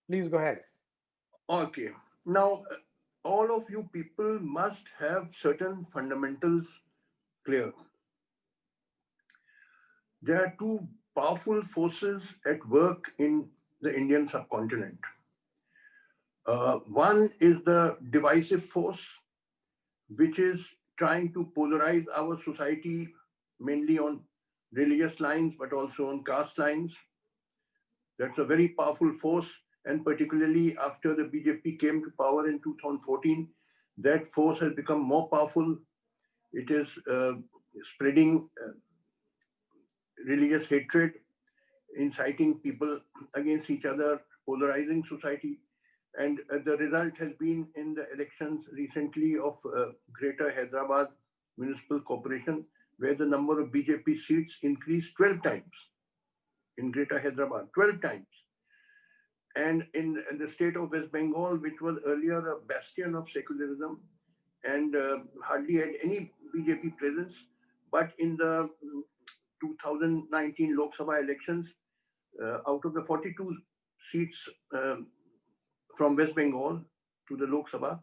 Please go ahead. Okay. Now, all of you people must have certain fundamentals clear. There are two powerful forces at work in the Indian subcontinent. One is the divisive force, which is trying to polarize our society mainly on religious lines but also on caste lines. That's a very powerful force, and particularly after the BJP came to power in 2014, that force has become more powerful. It is spreading religious hatred, inciting people against each other, polarizing society. And the result has been in the elections recently of Greater Hyderabad Municipal Corporation, where the number of BJP seats increased 12 times in Greater Hyderabad, 12 times. And in the state of West Bengal, which was earlier a bastion of secularism and hardly had any BJP presence, but in the 2019 Lok Sabha elections, out of the 42 seats from West Bengal to the Lok Sabha,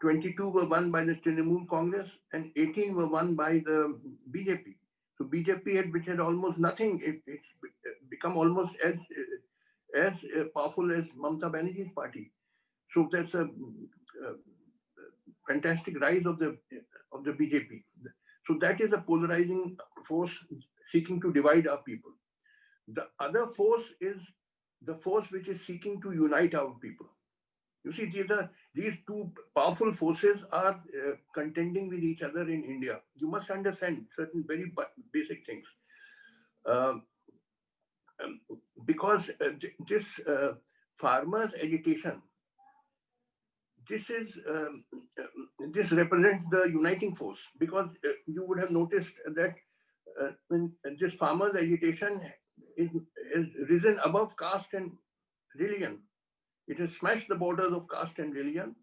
22 were won by the Trinamool Congress and 18 were won by the BJP. So BJP, which had almost nothing, it's become almost as powerful as Mamata Banerjee's party. So that's a fantastic rise of the BJP. So that is a polarizing force seeking to divide our people. The other force is the force which is seeking to unite our people. You see, these two powerful forces are contending with each other in India. You must understand certain very basic things. Um, um, because this farmers' agitation, this represents the uniting force. Because you would have noticed that when this farmers' agitation is, is risen above caste and religion. It has smashed the borders of caste and religion.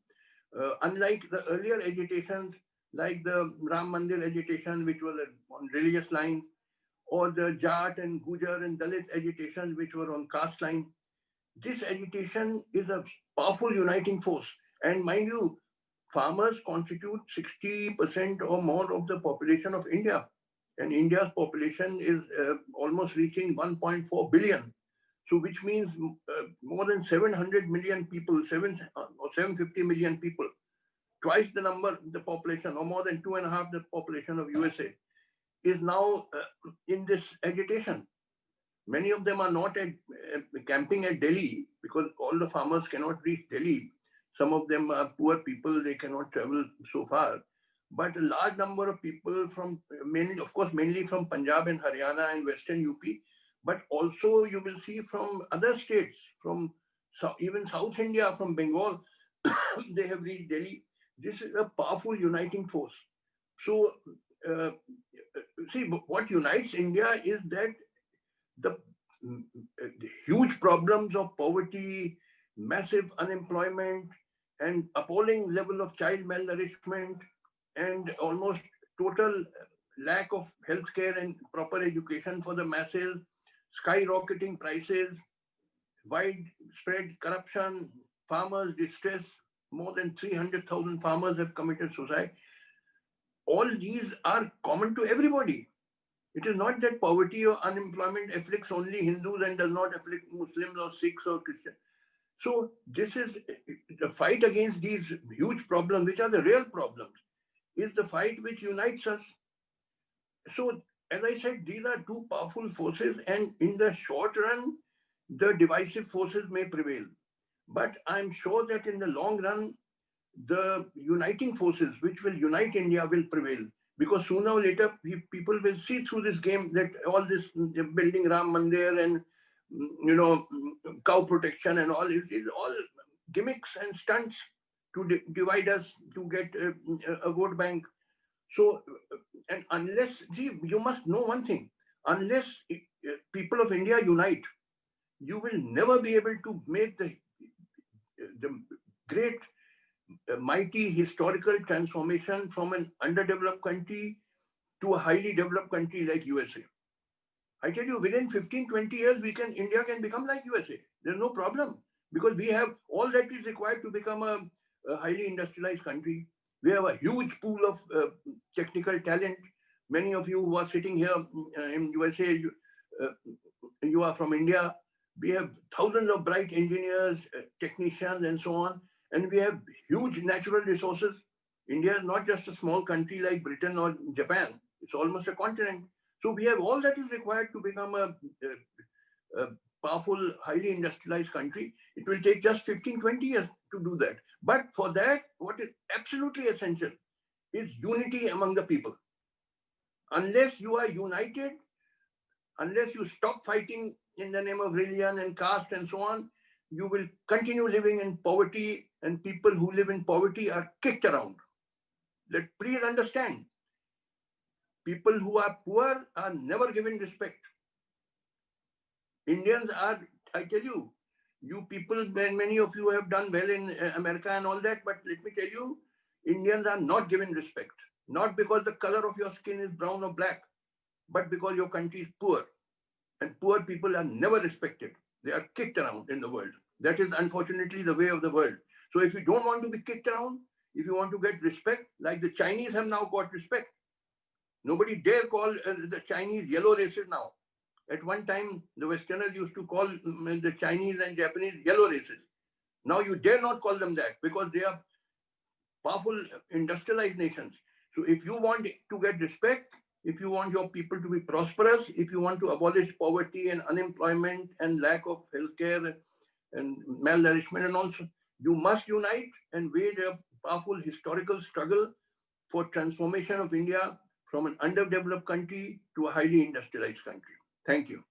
Unlike the earlier agitations, like the Ram Mandir agitation, which was on religious lines, or the Jat and Gujar and Dalit agitation, which were on caste line, this agitation is a powerful uniting force. And mind you, farmers constitute 60% or more of the population of India. And India's population is almost reaching 1.4 billion. So, which means more than 700 million people, 750 million people, twice the number, the population, or more than two and a half the population of USA, is now in this agitation. Many of them are not camping at Delhi because all the farmers cannot reach Delhi. Some of them are poor people; they cannot travel so far. But a large number of people from mainly, of course, mainly from Punjab and Haryana and Western UP, but also you will see from other states, from even South India, from Bengal, they have reached Delhi. This is a powerful uniting force. So, uh, see, what unites India is that the huge problems of poverty, massive unemployment, and appalling level of child malnourishment, and almost total lack of healthcare and proper education for the masses, skyrocketing prices, widespread corruption, farmers' distress. More than 300,000 farmers have committed suicide. All these are common to everybody. It is not that poverty or unemployment afflicts only Hindus and does not afflict Muslims or Sikhs or Christians. So this is the fight against these huge problems, which are the real problems, is the fight which unites us. So as I said, these are two powerful forces, and in the short run, the divisive forces may prevail. But I'm sure that in the long run, the uniting forces which will unite India will prevail. Because sooner or later, people will see through this game that all this building Ram Mandir and cow protection and all is all gimmicks and stunts to divide us to get a vote bank. So, and unless see, you must know one thing: unless people of India unite, you will never be able to make the great mighty historical transformation from an underdeveloped country to a highly developed country like USA. I tell you, within 15, 20 years, India can become like USA. There's no problem because we have all that is required to become a highly industrialized country. We have a huge pool of technical talent. Many of you who are sitting here in USA, uh, you are from India. We have thousands of bright engineers, technicians, and so on. And we have huge natural resources. India is not just a small country like Britain or Japan, it's almost a continent. So we have all that is required to become a powerful, highly industrialized country. It will take just 15, 20 years to do that. But for that, what is absolutely essential is unity among the people. Unless you are united, unless you stop fighting in the name of religion and caste and so on, you will continue living in poverty, and people who live in poverty are kicked around. Please understand, people who are poor are never given respect. Indians are, I tell you, you people, many of you have done well in America and all that, but let me tell you, Indians are not given respect. Not because the color of your skin is brown or black, but because your country is poor. And poor people are never respected. They are kicked around in the world. That is unfortunately the way of the world. So if you don't want to be kicked around, if you want to get respect, like the Chinese have now got respect. Nobody dare call the Chinese yellow races now. At one time, the Westerners used to call the Chinese and Japanese yellow races. Now you dare not call them that because they are powerful industrialized nations. So if you want to get respect, if you want your people to be prosperous, if you want to abolish poverty and unemployment and lack of healthcare and malnourishment and also, you must unite and wage a powerful historical struggle for transformation of India from an underdeveloped country to a highly industrialized country. Thank you.